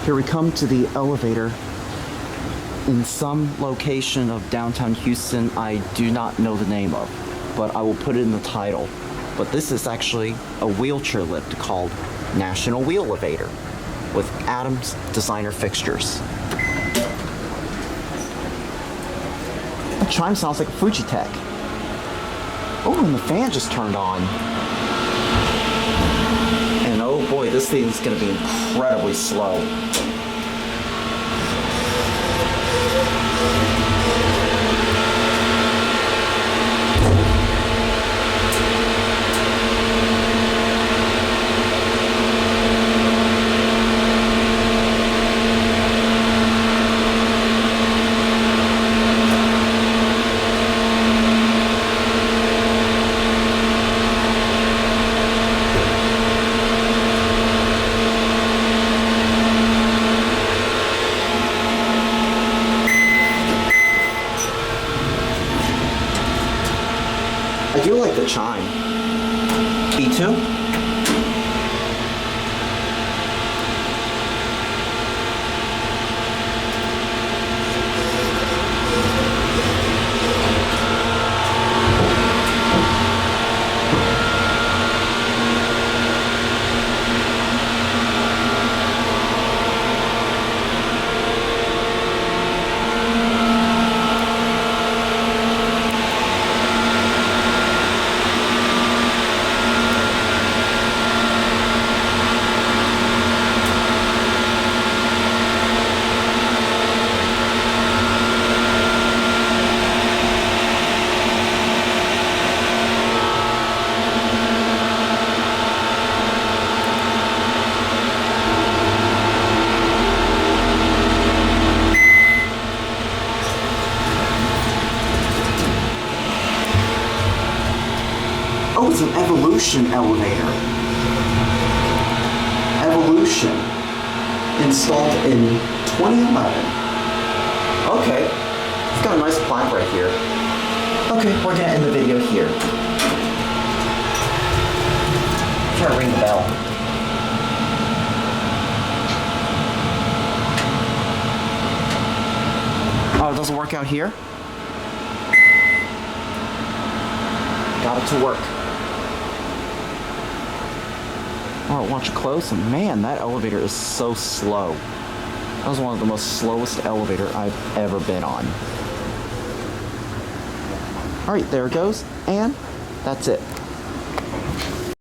Here we come to the elevator in some location of downtown Houston I do not know the name of, but I will put it in the title. But this is actually a wheelchair lift called National Wheel-O-Vator with Adams designer fixtures. That chime sounds like a Fujitech. Oh, and the fan just turned on. And oh boy, this thing's gonna be incredibly slow. I do like the chime. B2? Oh, it's an Evolution elevator. Evolution. Installed in 2011. Okay. It's got a nice plaque right here. Okay, we're gonna end the video here. Try to ring the bell. Oh, it doesn't work out here? Got it to work. Oh, watch it close, and man, that elevator is so slow. That was one of the most slowest elevator I've ever been on. Alright, there it goes, and that's it.